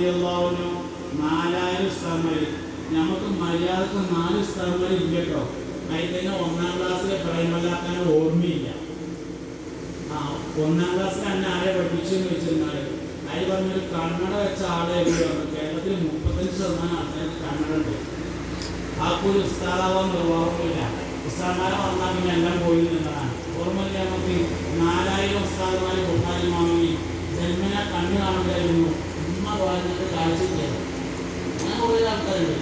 റളിയല്ലാഹു അൻഹു 4000 ഉസ്താദുമാർ. നമുക്ക് മര്യാദക്ക് 4 ഉസ്താദുമാർ ഇല്ല കേട്ടോ. അതിൽ തന്നെ 1ാം ക്ലാസ്സിലെ പ്രേമലാക്കാൻ ഓർമ്മയില്ല. 1ാം ക്ലാസ്സിൽ തന്നെ ആരെ പഠിപ്പിച്ചു എന്ന് വെച്ചിരുന്നാൽ അതിൽ പറഞ്ഞൊരു കന്നഡ വെച്ച ആളെ കേരളത്തിൽ 35% ആൾക്കാർക്ക് കന്നഡ ഉണ്ട്. ആൾക്കൊരു ഉസ്താദാവാൻ നിർവാഹമില്ല. ഉസ്താദന്മാരെ വന്നാൽ പിന്നെ എല്ലാം പോയി നിന്നതാണ്. ഓർമ്മയില്ല നമുക്ക് 4000 ഉസ്താദുമാരെ കൊട്ടാരി വാങ്ങി ജന്മന കണ്ണ് കാണുകയായിരുന്നു. ഉമ്മ പറഞ്ഞിട്ട് കാഴ്ചയില്ല. അങ്ങനെ കുറേ ആൾക്കാരുണ്ട്.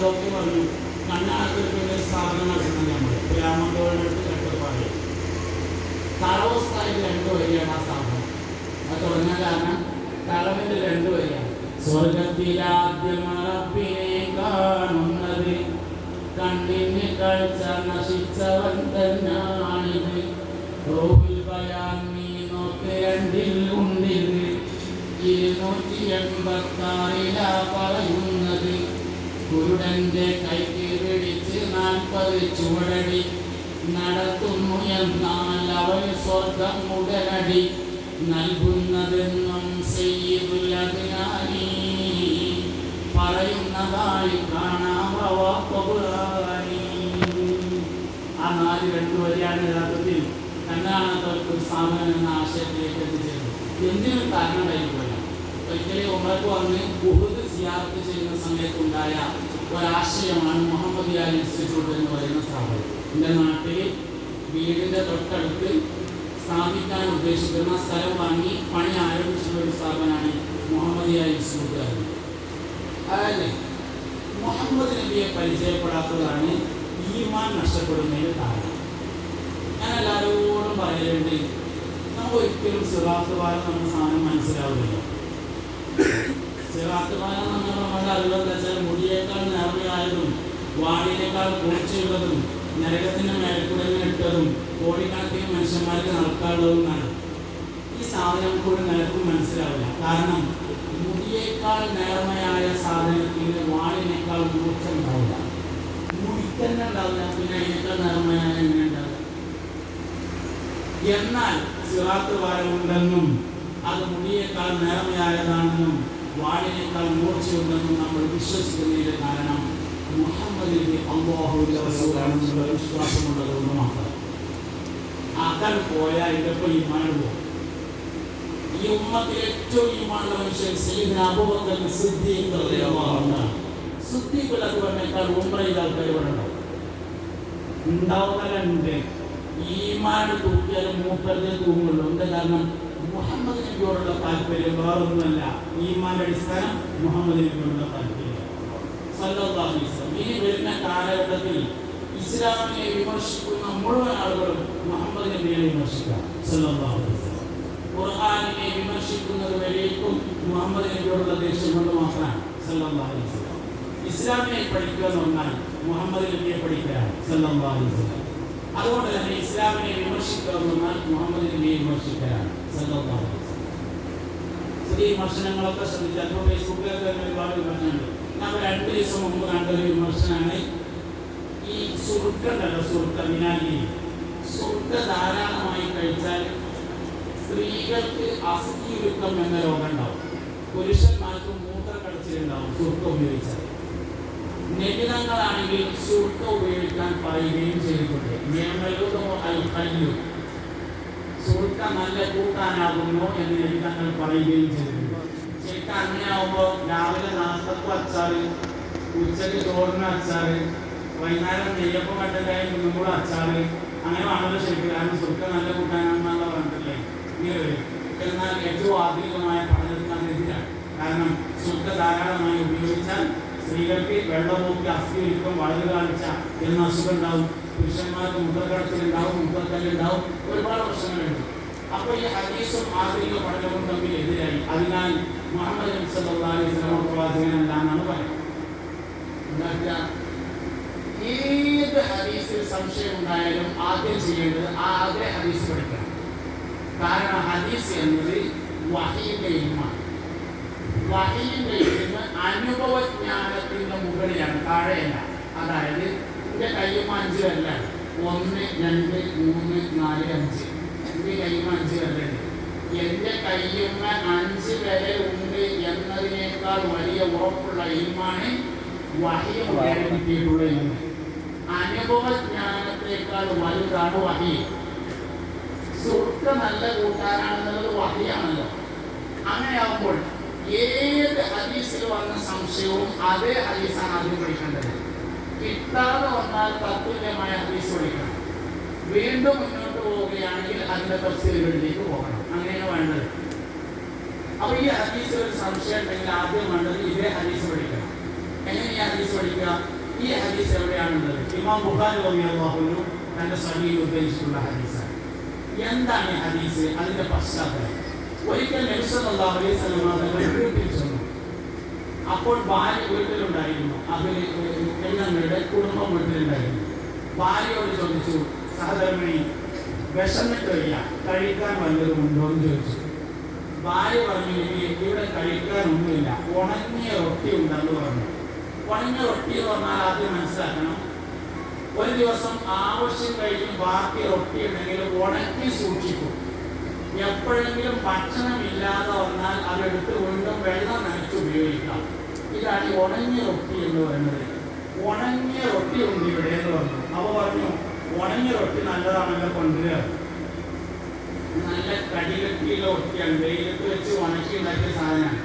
ഡോക്ടർ പറഞ്ഞു കണ്ണാക്കൊരു സ്ഥാപനം നടത്തുന്നത് നമ്മൾ ഗ്രാമത്തോടടുത്ത് കട്ടപ്പാടി തളവസ്ഥായിൽ 2 വരിയാണ് ആ സ്ഥാപനം. അത് തുടങ്ങാൻ കാരണം തളവിൻ്റെ 2 വരിയാണ്. സ്വർഗത്തിലാദ്യമറപ്പിനെ കാണുന്നത് കണ്ണിന് കാഴ്ച നശിച്ചവൻ തന്നാണിത്. റൂഹിൽ ബയാൻ നീ നോക്ക് 2ൽ ഉണ്ടിത്. 286 പറയുന്നത് കുരുടന്റെ കൈക്ക് പിടിച്ച് 40 ചുവടടി നടത്തുന്നു എന്നാൽ അവൻ സ്വർഗം ഉടനടി നൽകുന്നതെന്നും സയ്യിദുൽ അദ്നാനി പറയുന്നതായി കാണാം. ആ 2 വരിയാണ് യഥാർത്ഥത്തിൽ കണ്ണാണത്തവർക്ക് സ്ഥാപനം എന്ന ആശയത്തിലേക്ക് എത്തിച്ചേരുന്നത്. എന്തിനും കാരണമായിരിക്കുമല്ല. ഒരിക്കലും ഉമർക്ക് വന്ന് ഉഹുദ് സിയാറത്ത് ചെയ്യുന്ന സമയത്തുണ്ടായ ഒരാശയമാണ് മുഹമ്മദിയ ഇൻസ്റ്റിറ്റ്യൂട്ട് എന്ന് പറയുന്ന സ്ഥാപനം. എൻ്റെ നാട്ടിൽ വീടിൻ്റെ തൊട്ടടുത്ത് സ്ഥാപിക്കാൻ ഉദ്ദേശിക്കുന്ന സ്ഥലം വാങ്ങി പണി ആരംഭിച്ചിട്ടുള്ള ഒരു സ്ഥാപനമാണ് മുഹമ്മദിയ ഇൻസ്റ്റിറ്റ്യൂട്ട്. അതായത് മുഹമ്മദ് നബിയെ പരിചയപ്പെടാത്തതാണ് ഈമാൻ നഷ്ടപ്പെടുന്നതിന് കാരണം. ഞാൻ എല്ലാവരോടും പറയലുണ്ട്, നമുക്ക് ഒരിക്കലും സിറാത്ത് പാലം നമ്മുടെ സാധനം മനസ്സിലാവില്ല. സിറാത്ത് പാലം നമ്മുടെ അറിവെന്ന് വെച്ചാൽ മുടിയേക്കാൾ നേർമയായതും വാടിയേക്കാൾ കൂർച്ചയുള്ളതും നരകത്തിൻ്റെ മേൽക്കൂടെ ഇട്ടതും കോടിക്കണക്കിന് മനുഷ്യന്മാർക്ക് നടക്കാനുള്ളതുമാണ്. ഈ സാധനം കൂടി നിലക്കും മനസ്സിലാവില്ല. കാരണം മുടിയേക്കാൾ നേർമയായ സാധനത്തിന് വാളിനേക്കാൾ മൂർച്ച ഉണ്ടാവില്ല. മുടിത്തന്നെ ഉണ്ടാവില്ല, പിന്നെ അതിനേക്കാൾ നേർമയായ എങ്ങനെ ഉണ്ടാവില്ല. എന്നാൽ സിറാത്ത് പാലം ഉണ്ടെന്നും അത് മുടിയേക്കാൾ നേർമയായതാണെന്നും വാളിനേക്കാൾ മൂർച്ചയുണ്ടെന്നും നമ്മൾ വിശ്വസിക്കുന്നതിന്റെ കാരണം മുഹമ്മദ് നബി അല്ലാഹുവിന്റെ റസൂലാണെന്നുള്ള വിശ്വാസമുള്ളതുകൊണ്ട് മാത്രം. അതാണ് പോയാൽ ഇതൊക്കെ ഈമാൻ പോകും. ഈ ഉമ്മത്തിൽ ഏറ്റവും ഈമാനുള്ള മനുഷ്യൻ സയ്യിദ്ന അബൂബക്കർ സിദ്ദീഖ് റളിയല്ലാഹു അൻഹു. സിദ്ദീഖ് അക്ബറിനേക്കാൾ ഉംറ ചെയ്ത ആൾക്കാർ ഇവിടെ ഉണ്ടാവുന്നവരുണ്ട്. ഈമാൻ തൂക്കിയാലും മൂപ്പരുടെ തൂങ്ങുള്ളൂ. എന്താ കാരണം? മുഹമ്മദ് നബിയോടുള്ള താല്പര്യം വേറൊന്നുമല്ല. ഈമാന്റെ അടിസ്ഥാനം മുഹമ്മദ് നബിയോടുള്ള താല്പര്യം. സല്ലല്ലാഹു അലൈഹി വസല്ലം. ഇനി വരുന്ന കാലഘട്ടത്തിൽ ഇസ്ലാമിനെ വിമർശിക്കുന്ന മുഴുവൻ ആളുകളും മുഹമ്മദ് നബിയെ വിമർശിക്കാം. സല്ലല്ലാഹു അലൈഹി വസല്ലം. ഖുർആനിനെ വിമർശിക്കുന്നത് വരേക്കും മുഹമ്മദ് നബിയോടുള്ള ദേഷ്യം കൊണ്ട് മാത്രമാണ്. സല്ലല്ലാഹു അലൈഹി വസല്ലം. ഇസ്ലാമിനെ പഠിക്കുക എന്ന് പറഞ്ഞാൽ മുഹമ്മദ് നബിയെ പഠിക്കുകയാണ്. സല്ലല്ലാഹു അലൈഹി വസല്ലം. അതുകൊണ്ട് തന്നെ ഇസ്ലാമിനെ വിമർശിക്കുക എന്ന് പറഞ്ഞാൽ മുഹമ്മദ് നബിയെ വിമർശിക്കുകയാണ്. സല്ലല്ലാഹു അലൈഹി വസല്ലം. ഈ വിമർശനങ്ങളൊക്കെ ശ്രദ്ധിച്ചാൽ ഇപ്പോൾ ഫേസ്ബുക്കിലൊക്കെ ഒരുപാട് വിമർശനമുണ്ട്. ഞാൻ 2 ദിവസം മുമ്പ് കണ്ടൊരു വിമർശനമാണ് ഈ സുർക്കണ്ടല്ലോ, സുർക്ക വിനാഗിരി. സുർക്ക ധാരാളമായി കഴിച്ചാൽ സ്ത്രീകൾക്ക് അസ്ഥിയുരുക്കം എന്ന രോഗം ഉണ്ടാവും. പുരുഷന്മാർക്ക് മൂത്രക്കടച്ചിലുണ്ടാവും സുർക്ക ഉപയോഗിച്ചാൽ. നബിതങ്ങളാണെങ്കിൽ സുർക്ക ഉപയോഗിക്കാൻ പറയുകയും ചെയ്തിട്ടുണ്ട്. സുർക്ക നല്ല കൂട്ടാനാകുന്നു എന്ന് നബിതങ്ങൾ പറയുകയും ചെയ്തിട്ടുണ്ട്. ശരിക്കും അങ്ങനെ ആവുമ്പോൾ രാവിലെ നാസ്തക്കും അച്ചാറ്, ഉച്ചയ്ക്ക് ചോറിന് അച്ചാറ്, വൈകുന്നേരം നെയ്യപ്പം കട്ടക്കായി ഒന്നും കൂടെ അച്ചാറ്, അങ്ങനെ വളരെ ശരിക്കും. കാരണം സുർക്ക നല്ല കൂട്ടാനാണെന്നുള്ള പറഞ്ഞിട്ടില്ലേ ഇങ്ങനെ വരും. എന്നാൽ ഏറ്റവും ആധുനികമായ പഠനത്തിന് അതെതിരാണ്. കാരണം സുർക്ക ധാരാളമായി ഉപയോഗിച്ചാൽ സ്ത്രീകൾക്ക് വെള്ളമൂക്കി അസ്ഥിയുരുക്കം വളര് കാണിച്ച എന്ന അസുഖം ഉണ്ടാവും. പുരുഷന്മാർക്ക് മുദ്രക്കടച്ചിലുണ്ടാവും, മുദ്രക്കല്ലുണ്ടാവും, ഒരുപാട് പ്രശ്നങ്ങളുണ്ട്. അപ്പോൾ ഈ ഹദീസും ആധുനിക പഠനവും തമ്മിൽ എതിരായി. അതിനാൽ മുഹമ്മദ് നബി സല്ലല്ലാഹു അലൈഹി വസല്ലം പ്രവാചകനല്ല എന്നാണ് പറയുന്നത്. ഏത് ഹദീസിൽ സംശയം ഉണ്ടായാലും ആദ്യം ചെയ്യേണ്ടത് ആദ്യ ഹദീസ് പഠിക്കണം. കാരണം ഹദീസ് എന്നത് വഹീന്റെ ഇൽമാണ്. വഹീന്റെ ഇൽമ് അനുഭവജ്ഞാനത്തിന്റെ മുകളിലാണ്, താഴെയല്ല. അതായത് എൻ്റെ കയ്യുമ്മ 5 വരല്ല, 1, 2, 3, 4, 5. എൻ്റെ കയ്യുമ്മ 5 വരലുണ്ട്. എൻ്റെ കയ്യുമ്മ 5 വരെ ഉണ്ട് ജ്ഞാനത്തേക്കാൾ വലിയ ഉറപ്പുള്ള ഇൽമാണ് വഹി മുഖേന കിട്ടിയിട്ടുള്ള ഇൽമ്. അനുഭവ ജ്ഞാനത്തേക്കാൾ വലുതാണ് വഹി. സ്വർഗ്ഗം നല്ല കൂട്ടാനാണെന്നുള്ളത് വഹിയാണല്ലോ. അങ്ങനെയാകുമ്പോൾ ഏത് ഹദീസിൽ വന്ന സംശയവും അതേ ഹദീസാണ് ആദ്യം പഠിക്കേണ്ടത്. കിട്ടാതെ വന്നാൽ തത്തുല്യമായ ഹദീസ് പഠിക്കണം. വീണ്ടും മുന്നോട്ട് പോവുകയാണെങ്കിൽ അതിന്റെ തഫ്സീറുകളിലേക്ക് പോകണം. അങ്ങനെയാണ് വേണ്ടത്. അപ്പൊ ഈ ഹദീസിൽ ഒരു സംശയം ഉണ്ടെങ്കിൽ ആദ്യം വേണ്ടത് ഇതേ ഹദീസ് പഠിക്കണം. എങ്ങനെ ഈ ഹദീസ് പഠിക്കുക? ഈ ഹദീസ് എവിടെയാണുള്ളത്? ഇമാം ബുഖാരി റളിയല്ലാഹു അൻഹു തന്റെ സ്വഹീഹിൽ ഉദ്ധരിച്ചിട്ടുള്ള ഹദീസാണ്. എന്താണ് ഈ ഹദീസ്? അതിന്റെ പശ്ചാത്തലം. ഒരിക്കൽ നബി സല്ലല്ലാഹു അലൈഹി വസല്ലം തങ്ങൾ വീട്ടിൽ ചെന്നു. അപ്പോൾ ഭാര്യ വീട്ടിലുണ്ടായിരുന്നു. അവരുടെ കുടുംബം വീട്ടിലുണ്ടായിരുന്നു. ഭാര്യയോട് ചോദിച്ചു, സഹധർമ്മിണി വിശന്നിട്ട് വയ്യ, കഴിക്കാൻ വല്ലതും ഉണ്ടോ എന്ന് ചോദിച്ചു. ഭാര്യ പറഞ്ഞു, ഇവിടെ കഴിക്കാനൊന്നുമില്ല, ഉണങ്ങിയ റൊട്ടി ഉണ്ടെന്ന് പറഞ്ഞു. ഉണങ്ങിയ റൊട്ടി എന്ന് പറഞ്ഞാൽ ആദ്യം മനസ്സിലാക്കണം, ഒരു ദിവസം ആവശ്യം കഴിഞ്ഞ് ബാക്കി റൊട്ടി ഉണ്ടെങ്കിൽ ഉണക്കി സൂക്ഷിക്കും. എപ്പോഴെങ്കിലും ഭക്ഷണം ഇല്ലാതെ വന്നാൽ അതെടുത്ത് വീണ്ടും വെള്ളം നനച്ച് ഉപയോഗിക്കാം. ഇതാണ് ഉണങ്ങിയ റൊട്ടി എന്ന് പറയുന്നത്. ഉണങ്ങിയ റൊട്ടി ഉണ്ട് ഇവിടെ എന്ന് പറഞ്ഞു. അവ പറഞ്ഞു, ഉണങ്ങിയ റൊട്ടി നല്ലതാണല്ലോ, കൊണ്ടുവരിക. നല്ല കടികട്ടിയുള്ള റൊട്ടിയാണ്, വെയിലത്ത് വെച്ച് ഉണക്കി ഉണ്ടാക്കിയ സാധനമാണ്.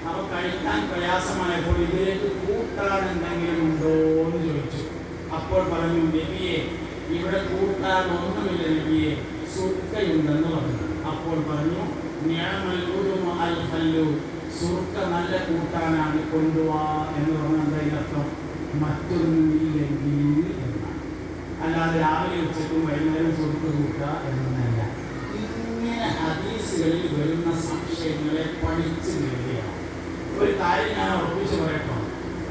അപ്പൊ കഴിക്കാൻ പ്രയാസമായപ്പോൾ ഇതിലേക്ക് കൂട്ടാൻ എന്തെങ്കിലും ഉണ്ടോ എന്ന് ചോദിച്ചു. അപ്പോൾ പറഞ്ഞു, നബിയെ ഇവിടെ കൂട്ടാൻ ഒന്നുമില്ല നബിയെ, സുർക്കയുണ്ടെന്ന് പറഞ്ഞു. അപ്പോൾ പറഞ്ഞു, സുർക്ക നല്ല കൂട്ടാനാണ്, കൊണ്ടുപോവാ എന്ന് പറഞ്ഞാൽ അതിനർത്ഥം മറ്റൊന്നുമില്ലെങ്കിൽ എന്നാണ്. അല്ലാതെ രാവിലെ ഉച്ചയ്ക്കും വൈകുന്നേരം സുർക്ക കൂട്ടുക എന്നല്ല. ഇങ്ങനെ ഹദീസുകളിൽ വരുന്ന സംശയങ്ങളെ പഠിച്ചു നേടുകയാണ്. ഒരു കാര്യം ഞാൻ ഉറപ്പിച്ച് പറയട്ടോ,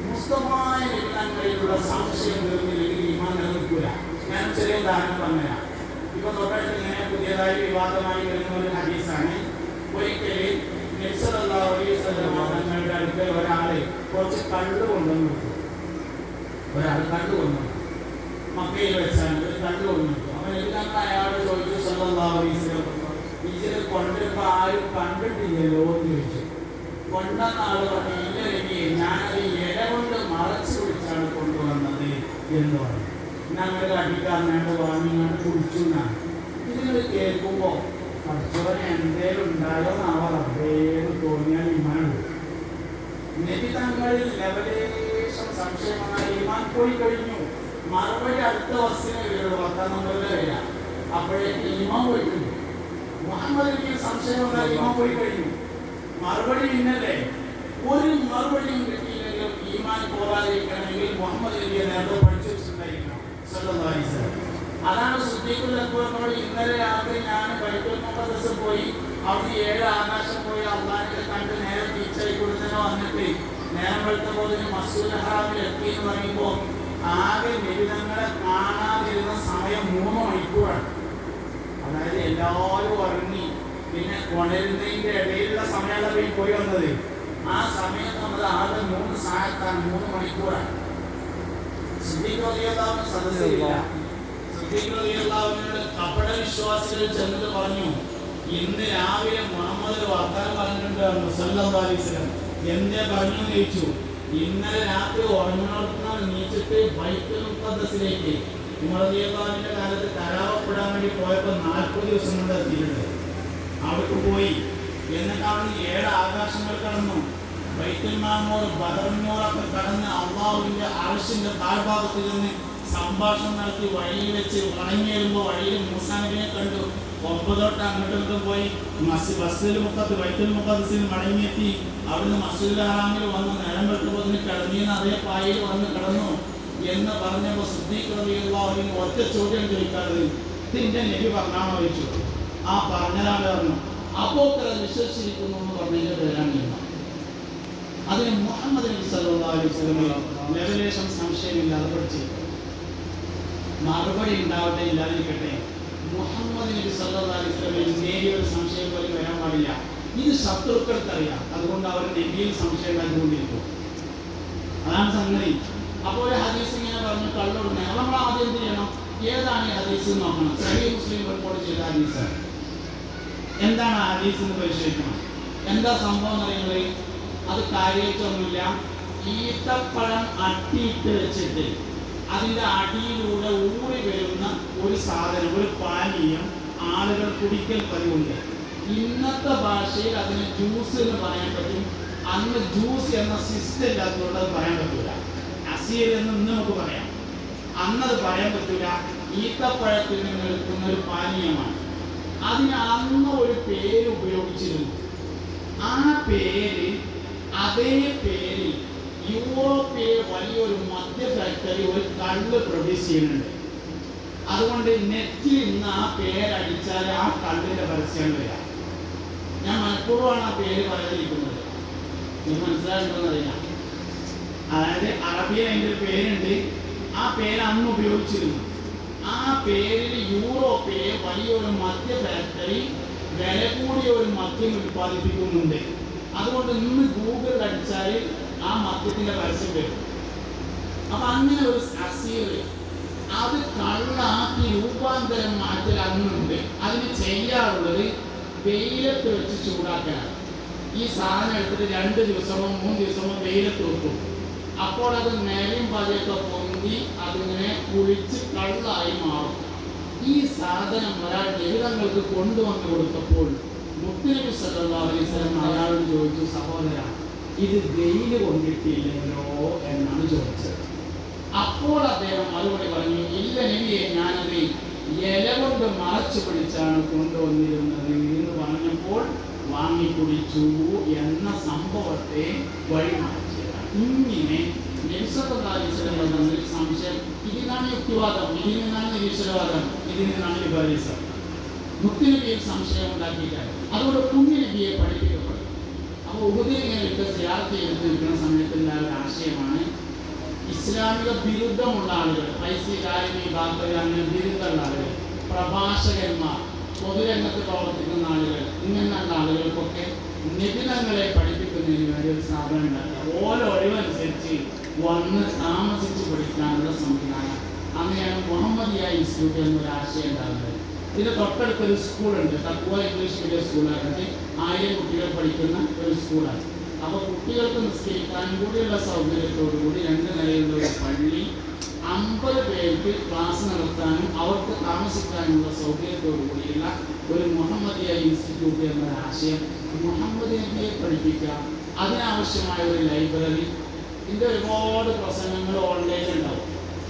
മുസ്തഫായ നബിതങ്ങളിലുള്ള സംശയം തീർന്നില്ലെങ്കിൽ ഈമാൻ നിലനിൽക്കൂല. ഞാൻ ചെറിയ ഉദാഹരണം പറഞ്ഞുതരാം. ഇപ്പൊ തൊട്ടടുത്ത് ഇങ്ങനെ പുതിയതായി വിവാദമായി വരുന്ന ഒരു ഹദീസാണ്. ഒരിക്കല് നബി സല്ലല്ലാഹു അലൈഹി വസല്ലം തങ്ങളുടെ അടുക്കൽ ഒരാള് കുറച്ച് കള്ള് കൊണ്ടുവന്നു കൊടുത്തു. ഒരാൾ കള്ള് കൊണ്ടുവന്നു, മക്കയിൽ വെച്ചാണ് ഒരു കള്ള് കൊണ്ടുവന്നു. അപ്പൊ നബി തങ്ങൾ അയാളോട് ചോദിച്ചു, സല്ലല്ലാഹു അലൈഹി വസല്ലം, ഇതിനെ കൊണ്ടുവരുമ്പോ ആരും കണ്ടിട്ടില്ലല്ലോ എന്ന് ചോദിച്ചു. കൊണ്ടുവന്ന ആള് പറഞ്ഞു, ഇല്ല നബിയെ, ഞാനത് ഇല കൊണ്ട് മറച്ചു പിടിച്ചാണ് കൊണ്ടുവന്നത് എന്ന് പറഞ്ഞു. ഞങ്ങളുടെ അടിക്കാരനാണ്ട് വാങ്ങിങ്ങാണ്ട് കുടിച്ചു എന്നാണ്. ഇതിനോട് കേൾക്കുമ്പോ പഠിച്ചവന് എന്തേലും ഉണ്ടായോ എന്നാവർ അദ്ദേഹം തോന്നിയാൽ ഈമാനുണ്ട്. നബി തങ്ങളിൽ ലെവലേശം സംശയമായ ഈമാൻ പോയി കഴിഞ്ഞു. മറുപടി അടുത്ത വസ്തുവിനെ വരുള്ളൂ, 10 നമ്പറിലെ വരിക. അപ്പോഴേക്ക് ഈമാൻ പോയിട്ടുണ്ട്. മുഹമ്മദ് നബിക്ക് സംശയമുണ്ടായി, ഈമാൻ പോയി കഴിഞ്ഞു. മറുപടി ഇന്നല്ലേ? ഒരു മറുപടിയും കിട്ടിയില്ലെങ്കിലും ഈമാൻ പോകാതിരിക്കണമെങ്കിൽ മുഹമ്മദ് നബിയെ നേരത്തെ പഠിച്ചു വെച്ചിട്ടുണ്ടായിരിക്കണം. അതാണ് സിദ്ദീഖുൽ അക്ബറിനോട് ഇന്നലെ രാത്രി ഞാൻ ബൈത്തുൽ മുഖദ്ദസ് പോയി, അവിടെ 7 ആകാശം പോയി അള്ളാഹിനെ കണ്ട് നേരെ തിരിച്ചയക്കൂടുന്ന വന്നിട്ട് നേരം വെളുത്തപ്പോൾ മസ്ജിദുൽ ഹറാമിൽ എത്തി എന്ന് പറയുമ്പോൾ ആകെ നിബിധങ്ങളെ കാണാതിരുന്ന സമയം 3 മണിക്കൂറാണ്. അതായത് എല്ലാവരും ഉറങ്ങി, പിന്നെ ഉണരുന്നതിൻ്റെ ഇടയിലുള്ള സമയമല്ല പോയി വന്നത്. ആ സമയം നമ്മൾ ആകെ 3 സായത്താണ്, 3 മണിക്കൂറാണ്. സിദ്ദീഖ് റളിയല്ലാഹു അൻഹു സദസ്സിലില്ല. സിദ്ദീഖ് റളിയല്ലാഹു അൻഹുവിനോട് കപട വിശ്വാസികൾ ചെന്നിട്ട് പറഞ്ഞു, ഇന്ന് രാവിലെ മുഹമ്മദ് വാഗ്ദാനം പറഞ്ഞിട്ടുണ്ട് സല്ലല്ലാഹു അലൈഹി വസല്ലം. എന്തേ പറഞ്ഞു എന്ന് ചോദിച്ചു. ഇന്നലെ രാത്രി ഉറങ്ങുന്നോടത്തുനിന്ന് നീച്ചിട്ട് ബൈത്തുൽ മുഖദ്ദസിലേക്ക് ഉമർ റളിയല്ലാഹു അൻഹുവിന്റെ കാലത്ത് കരാറപ്പെടാൻ വേണ്ടി പോയപ്പോൾ 40 ദിവസം കൊണ്ട് എത്തിയിട്ടുണ്ട്. അവിടേക്ക് പോയി, എന്നിട്ട് അവിടെ 7 ആകാശങ്ങൾ കടന്നു, ബൈത്തുൽ മാമൂർ, ബദറുന്നൂറൊക്കെ കടന്ന് അള്ളാഹുവിന്റെ അർശിന്റെ താഴ്ഭാഗത്ത് നിന്ന് സംഭാഷണം നടത്തി വഴിയിൽ വെച്ച് മടങ്ങി വരുമ്പോൾ വഴിയിൽ മൂസാ നബിയെ കണ്ടു. 9 തൊട്ട് അങ്ങോട്ടും പോയി ബൈത്തുൽ മുഖദ്ദസിൽ മടങ്ങിയെത്തി. അവിടുന്ന് മസ്ജിദുൽ ഹറാമിൽ വന്ന് നേരം വെട്ടുമ്പോൾ കിടന്നിന്ന് അതേ പായയിൽ വന്ന് കിടന്നു എന്ന് പറഞ്ഞപ്പോൾ സിദ്ദീഖ് റളിയല്ലാഹു അൻഹു ഒറ്റ ചോദ്യം ചോദിക്കാതെ, ഇതിന്റെ നബി പറഞ്ഞാണോ ചോദിച്ചു. ആ പറഞ്ഞതാണ് പറഞ്ഞു. അബൂബക്കർ വിശ്വസിച്ചിരിക്കുന്നു എന്ന് പറഞ്ഞതിന്റെ പേരാണ്. അതിന് മുഹമ്മദ് നബി സല്ലല്ലാഹു അലൈഹി വസല്ലം ലെവലേശം സംശയമില്ലാതെ പഠിച്ചിരിക്കും. മറുപടി ഉണ്ടാവട്ടെ ഇല്ലാതിരിക്കട്ടെ, മുഹമ്മദ് നബി സല്ലല്ലാഹു അലൈഹി വസല്ലം നേരിയൊരു സംശയം പോലും വരാൻ പാടില്ല. ഇത് ശത്രുക്കൾക്കറിയാം, അതുകൊണ്ട് അവർ നബിയിൽ സംശയം ഉണ്ടാക്കിക്കൊണ്ടിരിക്കും. അതാണ് സംഗതി. അപ്പോൾ ഒരു ഹദീസ് ഇങ്ങനെ പറഞ്ഞു കള്ളുടനെ നമ്മൾ ആദ്യം എന്ത് ചെയ്യണം? ഏതാണ് ഈ ഹദീസ് എന്ന് നോക്കണം. സഹീഹ് മുസ്ലിം റിപ്പോർട്ട് ചെയ്ത ഹദീസാണ്. എന്താണ് ആ ഹദീസ് എന്ന് പരിശോധിക്കണം. എന്താ സംഭവം എന്ന് പറയുന്നത്? അത് കാര്യമായിട്ടൊന്നുമില്ല. ഈത്തപ്പഴം അട്ടിയിട്ട് വെച്ചിട്ട് അതിൻ്റെ അടിയിലൂടെ ഊറി വരുന്ന ഒരു സാധനം, ഒരു പാനീയം ആളുകൾ കുടിക്കൽ പതിവുണ്ട്. ഇന്നത്തെ ഭാഷയിൽ അതിന് ജ്യൂസ് എന്ന് പറയാൻ പറ്റും. അന്ന് ജ്യൂസ് എന്ന സിസ്റ്റം ഇല്ലാത്തതുകൊണ്ട് അത് പറയാൻ പറ്റില്ല. അസീർ എന്ന് ഇന്ന് നമുക്ക് പറയാം, അന്നത് പറയാൻ പറ്റില്ല. ഈത്തപ്പഴത്തിൽ നിന്ന് എടുക്കുന്ന ഒരു പാനീയമാണ്. അതിന് അന്ന് ഒരു പേര് ഉപയോഗിച്ചിരുന്നു. ആ പേര്, അതേ പേരിൽ യൂറോപ്പിലെ വലിയൊരു മദ്യ ഫാക്ടറി ഒരു കള്ള് പ്രൊഡ്യൂസ് ചെയ്യുന്നുണ്ട്. അതുകൊണ്ട് നെറ്റിൽ ഇന്ന് ആ പേരടിച്ചാൽ ആ കള്ളിൻ്റെ പരസ്യം വരിക. ഞാൻ മനഃപൂർവ്വമാണ് ആ പേര് പറയാതിരിക്കുന്നത്, നിങ്ങൾ മനസ്സിലായിട്ടുണ്ടെന്നറിയാം. അതായത് അറബിയിൽ അതിൻ്റെ ഒരു പേരുണ്ട്. ആ പേര് അന്ന് ഉപയോഗിച്ചിരുന്നു. ആ പേരിൽ യൂറോപ്പിലെ വലിയൊരു മദ്യ ഫാക്ടറി വില കൂടിയ ഒരു മദ്യം ഉൽപ്പാദിപ്പിക്കുന്നുണ്ട്. അതുകൊണ്ട് ഇന്ന് ഗൂഗിളിൽ അടിച്ചാൽ ആ മദ്യത്തിൻ്റെ പരസ്യം വരും. അപ്പം അങ്ങനെ ഒരു അസീർ അത് കള്ളാക്കി രൂപാന്തരം മാറ്റൽ അന്നുണ്ട്. അതിന് ചെയ്യാറുള്ളത് വെയിലത്ത് വെച്ച് ചൂടാക്കാനാണ്. ഈ സാധനം എടുത്തിട്ട് 2 ദിവസമോ 3 ദിവസമോ വെയിലത്ത് വെക്കും. അപ്പോൾ അത് നേരെയും പതിയൊക്കെ പൊന്തി അതിങ്ങനെ കുളിച്ച് കള്ളായി മാറും. ഈ സാധനം ഒരാൾ ലളിതങ്ങൾക്ക് കൊണ്ടുവന്ന് കൊടുത്തപ്പോൾ മുത്തുനബി സല്ലല്ലാഹു അലൈഹി വസല്ലം അയാളോട് ചോദിച്ചു, സഹോദര ഇത് വെയിൽ കൊണ്ടിട്ടില്ലല്ലോ എന്നാണ് ചോദിച്ചത്. അപ്പോൾ അദ്ദേഹം മറുപടി പറഞ്ഞു, ഇല്ല നബിയെ, ഞാനത് ഇല കൊണ്ട് മറച്ചു പിടിച്ചാണ് കൊണ്ടുവന്നിരുന്നത് എന്ന് പറഞ്ഞപ്പോൾ വാങ്ങിക്കുടിച്ചു എന്ന സംഭവത്തെ വഴിമാറ്റിയതാണ്. ഇങ്ങനെ നബി സല്ലല്ലാഹു അലൈഹി വസല്ലം തമ്മിൽ സംശയം. ഇതിനാണ് യുക്തിവാദം, ഇതിൽ നിന്നാണ് നിരീശ്വരവാദം, ഇതിൽ നിന്നാണ് ലിബറലിസം. മുത്തുനബിയിൽ സംശയം ഉണ്ടാക്കിയിട്ടാണ്. അതുകൊണ്ട് പുണ്യനബിയെ പഠിപ്പിക്കപ്പെടും. അപ്പോൾ ഉഹുദിൽ ഇങ്ങനെ സിയാറത്ത് ചെയ്ത് നിൽക്കുന്ന സമയത്തുള്ള ഒരു ആശയമാണ് ഇസ്ലാമിക ബിരുദമുള്ള ആളുകൾ, അങ്ങനെ ബിരുദമുള്ള ആളുകൾ, പ്രഭാഷകന്മാർ, പൊതുരംഗത്ത് പ്രവർത്തിക്കുന്ന ആളുകൾ, ഇങ്ങനെയുള്ള ആളുകൾക്കൊക്കെ നിബിധങ്ങളെ പഠിപ്പിക്കുന്നതിന് വേണ്ടി ഒരു സ്ഥാപനം ഉണ്ടാക്കുക. ഓരോ ഒഴിവനുസരിച്ച് വന്ന് താമസിച്ച് പഠിക്കാനുള്ള സംവിധാനം. അങ്ങനെയാണ് മുഹമ്മദിയ ഇൻസ്റ്റിറ്റ്യൂട്ട് എന്നൊരു ആശയം ഉണ്ടാകുന്നത്. ഇതിന് തൊട്ടടുത്തൊരു സ്കൂളുണ്ട്, തഖ്വ ഇംഗ്ലീഷ് മീഡിയം സ്കൂളായിട്ട് 1000 കുട്ടികൾ പഠിക്കുന്ന ഒരു സ്കൂളാണ്. അപ്പോൾ കുട്ടികൾക്ക് നിസ്കരിക്കാനും കൂടിയുള്ള സൗകര്യത്തോടുകൂടി 2 നിലയിലുള്ള ഒരു പള്ളി, 50 പേർക്ക് ക്ലാസ് നടത്താനും അവർക്ക് താമസിക്കാനുള്ള സൗകര്യത്തോടു കൂടിയുള്ള ഒരു മുഹമ്മദിയ ഇൻസ്റ്റിറ്റ്യൂട്ട് എന്നൊരു ആശയം. മുഹമ്മദിയെ പഠിപ്പിക്കുക, അതിനാവശ്യമായ ഒരു ലൈബ്രറി. ഇതിൻ്റെ ഒരുപാട് പ്രസംഗങ്ങൾ ഓൺലൈനിൽ ഉണ്ടാവും.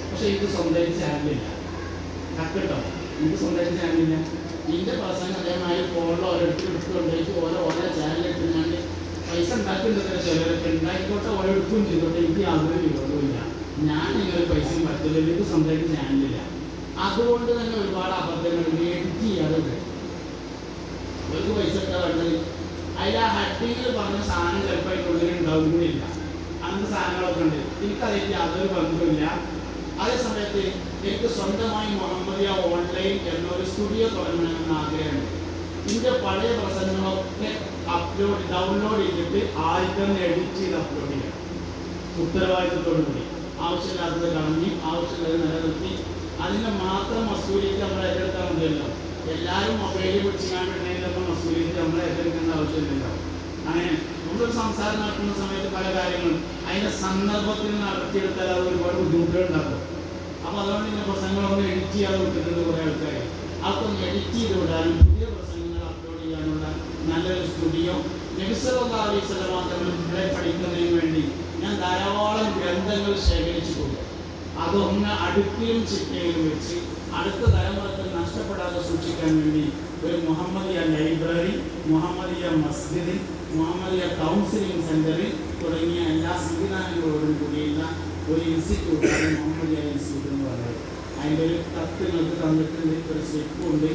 പക്ഷേ ഇത് സ്വന്തമായിട്ട് ചാനലില്ല. കട്ടോ, എനിക്ക് സ്വന്തമായിട്ട് ചാനലില്ല. ഇതിൻ്റെ പ്രസംഗം അതേമാതിരി ഫോണിൽ ഓരോരുത്തർ എടുത്തുകൊണ്ടേക്ക് ഓരോ ചാനലിട്ടുകൊണ്ട് പൈസ ഉണ്ടാക്കേണ്ടതിന് ചിലരൊക്കെ ഉണ്ടായിക്കോട്ടെ, ഓരോ എടുക്കുകയും ചെയ്തോട്ടെ. എനിക്ക് യാതൊരു വിരോധമില്ല. ഞാൻ ഇങ്ങനെ പൈസയും പറ്റില്ല, എനിക്ക് സ്വന്തമായിട്ട് ചാനലില്ല. അതുകൊണ്ട് തന്നെ ഒരുപാട് അബദ്ധങ്ങൾ എഡിറ്റ് ചെയ്യാതെ അവർക്ക് പൈസ ഇട്ടാ വേണ്ടത്. അതിൽ ആ ഹഡിങ്ങിൽ പറഞ്ഞ സാധനം ചിലപ്പോൾ അതിൻ്റെ ഉള്ളിൽ ഉണ്ടാവുകയില്ല. അങ്ങനത്തെ സാധനങ്ങളൊക്കെ ഉണ്ട്. എനിക്കതിൽ യാതൊരു ബന്ധമില്ല. അതേ സമയത്ത് എനിക്ക് സ്വന്തമായി മുഹമ്മദിയ ഓൺലൈൻ എന്നൊരു സ്റ്റുഡിയോ തുടങ്ങണമെന്ന് ആഗ്രഹമുണ്ട്. ഇതിൻ്റെ പഴയ പ്രസംഗങ്ങളൊക്കെ ഡൗൺലോഡ് ചെയ്തിട്ട് ആദ്യം എഡിറ്റ് ചെയ്ത് അപ്ലോഡ് ചെയ്യാം. ഉത്തരവാദിത്തത്തോടു കൂടി ആവശ്യമില്ലാത്തത് കളഞ്ഞ് ആവശ്യമുള്ളത് നിലനിർത്തി അതിൻ്റെ മാത്രം മസൂലിയത്ത് നമ്മൾ ഏറ്റെടുത്താൽ മതിയല്ലോ. എല്ലാവരും മൊബൈലിൽ പിടിച്ചാണ്ടുണ്ടെങ്കിലൊക്കെ മസൂലിയത്ത് നമ്മൾ ഏറ്റെടുക്കേണ്ട ആവശ്യമില്ലല്ലോ. അങ്ങനെ നമ്മളൊരു സംസാരം നടത്തുന്ന സമയത്ത് പല കാര്യങ്ങളും അതിൻ്റെ സന്ദർഭത്തിൽ നടത്തിയെടുത്താൽ അത് ഒരുപാട് ബുദ്ധിമുട്ടുകളുണ്ടാകും. അപ്പോൾ അതുകൊണ്ട് ഇങ്ങനെ പ്രസംഗങ്ങളൊന്നും എഡിറ്റ് ചെയ്യാതെ വിട്ടിട്ടുണ്ട് കുറേ ആൾക്കാർ. അതൊക്കെ എഡിറ്റ് ചെയ്ത് വിടാനും പുതിയ പ്രസംഗങ്ങൾ അപ്ലോഡ് ചെയ്യാനുള്ള നല്ലൊരു സ്റ്റുഡിയോ നബി സല്ലല്ലാഹു അലൈഹി വസല്ലം തങ്ങളെ പഠിക്കുന്നതിന് വേണ്ടി ഞാൻ ധാരാളം ഗ്രന്ഥങ്ങൾ ശേഖരിച്ചിട്ടുണ്ട്. അതൊന്ന് അടുക്കിലും ചിട്ടയിലും വെച്ച് അടുത്ത തലമുറക്ക് നഷ്ടപ്പെടാതെ സൂക്ഷിക്കാൻ വേണ്ടി ഒരു മുഹമ്മദിയ ലൈബ്രറി, മുഹമ്മദിയ മസ്ജിദ്, മുഹമ്മദിയ കൗൺസിലിംഗ് സെൻ്റർ തുടങ്ങിയ എല്ലാ സംവിധാനങ്ങളോടും കൂടിയുള്ള ഒരു ഇൻസ്റ്റിറ്റ്യൂട്ടാണ് മുഹമ്മദിയ ഇൻസ്റ്റിറ്റ്യൂട്ട് എന്ന് പറയുന്നത്. അതിൻ്റെ ഒരു കത്ത് നിങ്ങൾക്ക് തന്നിട്ടുണ്ട്, ഒരു സ്ലിപ്പുണ്ട്.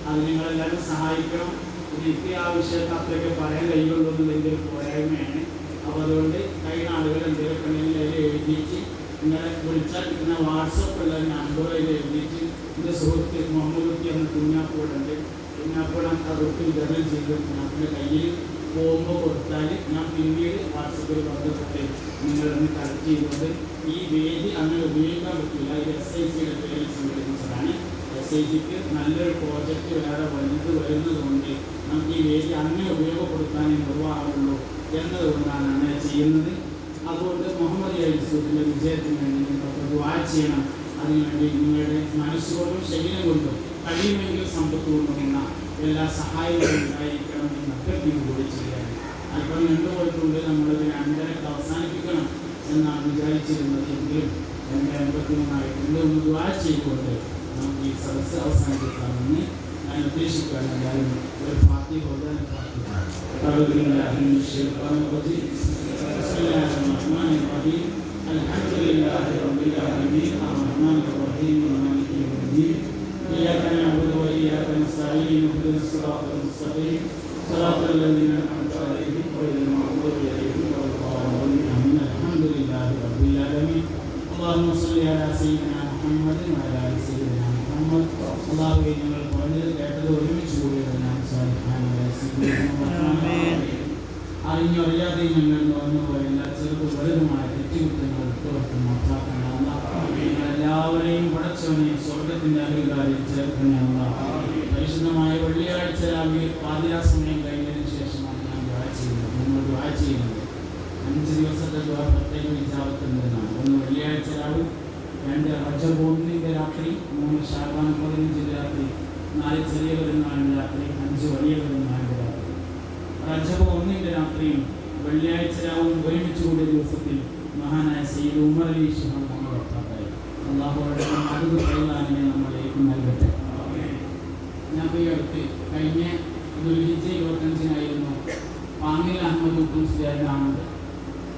അത് നിങ്ങളെല്ലാവരും സഹായിക്കണം. എനിക്ക് ആ വിഷയത്തിൽ അത്രയൊക്കെ പറയാൻ കഴിയുള്ളൂ എന്നുള്ളതിൻ്റെ ഒരു പോരായ്മയാണ്. അപ്പോൾ അതുകൊണ്ട് കഴിയുന്ന ആളുകൾ എന്തെങ്കിലുമൊക്കെ ഉണ്ടെങ്കിൽ അതിൽ എഴുതിയിട്ട് ഇങ്ങനെ വിളിച്ചാൽ കിട്ടുന്ന വാട്സപ്പുള്ള നമ്പർ അതിൽ എഴുതിയിട്ട് എൻ്റെ സുഹൃത്ത് മുഹമ്മദ് കുട്ടി എന്ന കുഞ്ഞാപ്പോടുണ്ട്. കുഞ്ഞാപ്പോട് അതൊക്കെ വിതരണം ചെയ്ത് കുഞ്ഞാപ്പിൻ്റെ കയ്യിൽ പോകുമ്പോൾ കൊടുത്താൽ ഞാൻ പിന്നീട് വാട്സപ്പിൽ ബന്ധപ്പെട്ട് നിങ്ങളൊന്ന് കളക്ട് ചെയ്തുകൊണ്ട് ഈ വേദി അങ്ങനെ ഉപയോഗിക്കാൻ പറ്റില്ല. ഇത് SICയുടെ പേരിൽ സംഘടിപ്പിച്ചതാണ്. SICക്ക് നല്ലൊരു പ്രോജക്റ്റ് വേറെ വലുത് വരുന്നതുകൊണ്ട് നമുക്ക് ഈ വേദി അങ്ങനെ ഉപയോഗപ്പെടുത്താനേ നിർവാഹമുള്ളൂ എന്നതുകൊണ്ടാണ് അങ്ങനെ ചെയ്യുന്നത്. അതുകൊണ്ട് മുഹമ്മദിയ ഇൻസ്റ്റിറ്റ്യൂട്ടിൻ്റെ വിജയത്തിന് വേണ്ടി നിങ്ങൾക്ക് ദുആ ചെയ്യണം. അതിനുവേണ്ടി നിങ്ങളുടെ മനസ്സുകൊണ്ടും ശരീരം കൊണ്ടും കഴിയുമെങ്കിൽ സമ്പത്ത് കൊണ്ടുമുള്ള എല്ലാ സഹായങ്ങളും ഉണ്ടായിരിക്കണം എന്ന് അഭ്യർത്ഥിക്കുകകൂടി ചെയ്യാൻ. അല്പം നീണ്ടുപോയിട്ടുണ്ട്. നമ്മളത് 2:30 അവസാനിപ്പിക്കണം എന്നാണ് വിചാരിച്ചിരുന്നത്. എങ്കിലും 2:53 ഒന്ന് ദുആ ചെയ്തുകൊണ്ട് നമുക്ക് ഈ സദസ്സ് അവസാനിപ്പിക്കാമെന്ന് ഞാൻ ഉദ്ദേശിക്കുകയാണ്. എല്ലാവരും ഒരു ഫാത്തിഹ ഓതാൻ പ്രാർത്ഥിക്കാം. الحمد لله رب العالمين الرحمن الرحيم مالك يوم الدين إياك نعبد وإياك نستعين اهدنا الصراط المستقيم صراط الذين أنعمت عليهم غير المغضوب عليهم ولا الضالين آمين. الحمد لله رب العالمين. اللهم صل على سيدنا محمد وعلى آل سيدنا محمد. അല്ലാഹുവേ, ഞങ്ങൾ പറഞ്ഞത് കേട്ടത് ഒരുമിച്ച് കൂടിയതെല്ലാം സാധിക്കാനുള്ള അറിഞ്ഞറിയാതെ ഞങ്ങൾ വന്നുപോയ എല്ലാ ചെറുതും വലുതുമായ തെറ്റുകുറ്റങ്ങൾ വിട്ടുവർത്തും മാറ്റാക്കണം. എല്ലാവരെയും പടച്ചവനെയും സ്വർഗത്തിൻ്റെ അധികാരിയിൽ ചേർക്കണമല്ല. പരിശുദ്ധമായ വെള്ളിയാഴ്ച രാവിലെ പാതിരാ സമയം കഴിഞ്ഞതിന് ശേഷമാണ് ഞാൻ ദുആ ചെയ്യുന്നത്. നമ്മൾ ദുആ ചെയ്യുന്നത് 5 ദിവസത്തെ ദുആ പ്രത്യേക വിജാപത്തുണ്ടെന്നാണ്. 1 വെള്ളിയാഴ്ച രാവിലെ, 2 റജബ് 1 രാത്രി, 3 ശഅബാൻ 15 രാത്രി, 4 ചെറിയ പെരുന്നാളിൻ്റെ രാത്രി, 5 വലിയ പെരുന്നാളിൻ്റെ രാത്രി. റജബ് 1 രാത്രിയും വെള്ളിയാഴ്ച രാവും ഒരുമിച്ച് കൂടിയ ദിവസത്തിൽ മഹാനായ സയ്യിദ് ഉമർ അലി ശിഹാബ് തങ്ങൾ വഫാത്തായി. അല്ലാഹുവയുടെ അറിവ് കൈകാലിനെ നമ്മളേക്ക് നൽകട്ടെ. ഞാൻ ഈ അടുത്ത് കഴിഞ്ഞ ദുൽഹിജ്ജ 25-നായിരുന്നു പാങ്ങിൽ അഹമ്മദ് ഉദ്ദൂസിയാരുടെ ആണ്ട്.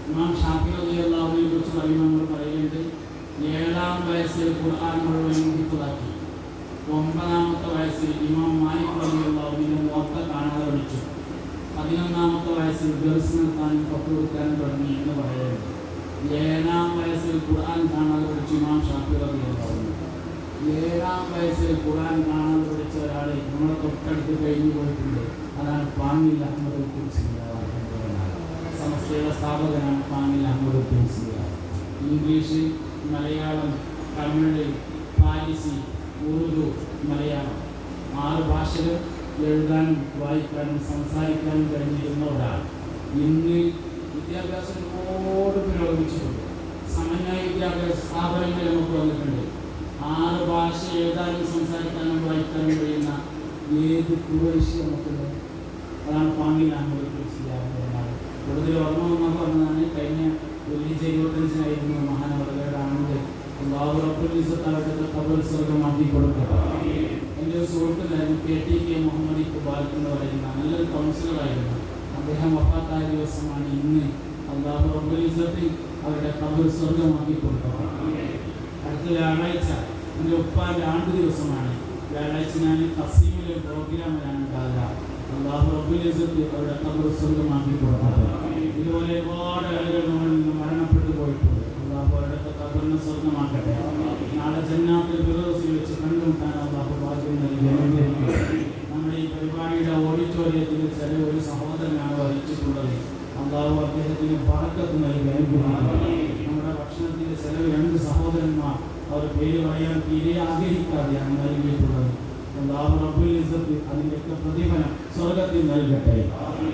ഇമാം ഷാഫി റളിയല്ലാഹുവിനെ കുറിച്ച് പറയുമ്പോൾ പറയുന്നുണ്ട്, 7-ാം വയസ്സിൽ ഖുർആൻ മുഴുവൻ ഹിഫ്ളാക്കി. 9-ാമത്തെ വയസ്സിൽ ഇമാം മാലിക് റളിയല്ലാഹുവിനെ മുവത്ത കാണാതെ പഠിച്ചു. 11-ാമത്തെ വയസ്സിൽ ദർസ് നടത്താനും പട്ടുകൊടുക്കാനും തുടങ്ങി എന്ന് പറയുന്നത്. 7-ാം വയസ്സിൽ ഖുർആൻ കാണാതെ പഠിച്ചു ഇമാം ഷാഫി റളിയല്ലാഹു അൻഹു. 7-ാം വയസ്സിൽ ഖുർആൻ കാണാതെ പഠിച്ച ഒരാൾ നമ്മളെ തൊട്ടടുത്ത് കഴിഞ്ഞു പോയിട്ടുണ്ട്. അതാണ് പാങ്ങിൽ അഹമ്മദ് ഉദ്ദൂസിയാർ. സമസ്തയുടെ സ്ഥാപകനാണ് പാങ്ങിൽ അഹമ്മദ് ഉദ്ദൂസിയാർ. ഇംഗ്ലീഷ്, മലയാളം, തമിഴ്, ഫാരിസി, ഉറുദു, മലയാളം 6 ഭാഷകൾ എഴുതാനും വായിക്കാനും സംസാരിക്കാനും കഴിഞ്ഞിരുന്ന ഒരാൾ. ഇന്ന് വിദ്യാഭ്യാസം ഒരുപാട് പുരോഗമിച്ചിട്ടുണ്ട്. സമന്വയ വിദ്യാഭ്യാസ സ്ഥാപനങ്ങൾ നമുക്ക് വന്നിട്ടുണ്ട്. 6 ഭാഷ എഴുതാനും സംസാരിക്കാനും വായിക്കാനും കഴിയുന്ന ഏത് കുറേശ്ശി നമുക്കുണ്ട്? അതാണ് പാങ്ങിൽ അഹമ്മദ് ഉദ്ദൂസിയാർ. കൂടുതൽ ഓർമ്മ വന്നാൽ പറഞ്ഞതാണ് കഴിഞ്ഞ ദുൽഹിജ്ജ 25-നായിരുന്നു മഹാനവറുകളുടെ ആണ്ട്. അല്ലാഹു റബ്ബുൽ ഇസ്സത്ത് അവരുടെ ഖബർ സ്വർഗ്ഗമാക്കി കൊടുക്കട്ടെ. എൻ്റെ ഒരു സുഹൃത്തുണ്ടായിരുന്നു, KTK മുഹമ്മദ് ഇഖ്ബാൽ എന്ന് പറയുന്ന നല്ലൊരു കൗൺസിലറായിരുന്നു. അദ്ദേഹം വഫാത്തായ ദിവസമാണ് ഇന്ന്. അല്ലാഹു റബ്ബുൽ ഇസ്സത്ത് അവരുടെ ഖബർ സ്വർഗ്ഗമാക്കി കൊടുക്കട്ടെ. അടുത്ത വ്യാഴാഴ്ച എൻ്റെ ഉപ്പാൻ്റെ ആണ്ട് ദിവസമാണ്. വ്യാഴാഴ്ച ഞാൻ തഫ്സീമിലെ പ്രോഗ്രാമിലാണ് ഉണ്ടാകുക. അല്ലാഹു റബ്ബുൽ ഇസ്സത്ത് അവരുടെ ഖബർ സ്വർഗ്ഗമാക്കി കൊടുക്കട്ടെ. ഇതുപോലെ ഒരുപാട് ആളുകൾ നമ്മളിൽ നിന്ന് മരണപ്പെട്ടു പോയിട്ടുണ്ട്. അല്ലാഹു അവരുടെ ഖബറിനെ സ്വർഗ്ഗമാക്കട്ടെ. നാളെ ജന്നാത്തുൽ ഫിർദൗസിൽ വെച്ച് കണ്ടുമുട്ടാൻ അല്ലാഹു ഭാഗ്യം നൽകി അനുഗ്രഹിക്കട്ടെ. നമ്മുടെ ഈ പരിപാടിയുടെ ഓഡിറ്റോറിയത്തിൽ ചില ഒരു സഹോദരനാണ് വഹിച്ചിട്ടുള്ളത്. അല്ലാഹു അദ്ദേഹത്തിന് ബറക്കത്ത് നൽകി അനുഗ്രഹിക്കട്ടെ. നമ്മുടെ ഭക്ഷണത്തിൻ്റെ ചിലവ് 2 സഹോദരന്മാർ, അവർ പേര് പറയാൻ തീരെ ആഗ്രഹിക്കാതെയാണ് നൽകിയിട്ടുള്ളത്. അല്ലാഹു റബ്ബുൽ ഇസ്സത്ത് അതിൻ്റെയൊക്കെ പ്രതിഫലം സ്വർഗ്ഗത്തിൽ നൽകട്ടെ.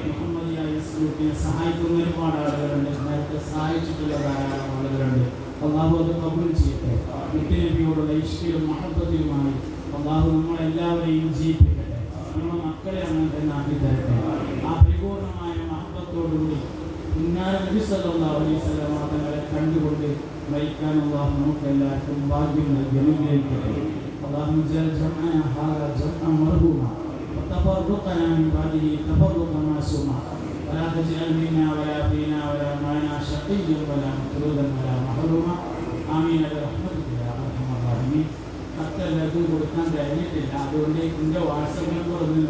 മുഹമ്മദിയ ഇൻസ്റ്റിറ്റ്യൂട്ടിനെ സഹായിക്കുന്ന ഒരുപാട് ആളുകളുണ്ട്. നേരത്തെ സഹായിച്ചിട്ടുള്ള ധാരാളം ആളുകളുണ്ട്. അല്ലാഹു അത് കബൂൽ ചെയ്യട്ടെ. മുത്തുനബിയോടുള്ള ഇഷ്കിലും മഹബത്തിലുമായി അല്ലാഹു നമ്മളെല്ലാവരെയും ജീവിപ്പിക്കട്ടെ. നമ്മുടെ മക്കളെ അങ്ങനെ തന്നെ ആക്കി തരട്ടെ. ആ പരിപൂർണമായ മഹബത്തോടുകൂടി നബി സല്ലല്ലാഹു അലൈഹി വസല്ലം തങ്ങളെ കണ്ടുകൊണ്ട് മരിക്കാൻ അല്ലാഹു നമുക്കെല്ലാവർക്കും ഭാഗ്യം നൽകി അനുഗ്രഹിക്കട്ടെ. اللهم اجعل جمعنا هذا جمعا مرحوما وتفرقنا من بعده تفرقا معصوما ولا تجعل منا ولا فينا ولا معنا شقيا ولا مطرودا ولا محروما آمين برحمتك يا ارحم الراحمين. മറ്റെല്ലാവർക്കും കൊടുക്കാൻ കഴിഞ്ഞിട്ടില്ല. അതുകൊണ്ട് എൻ്റെ വാട്സപ്പ് നമ്പർ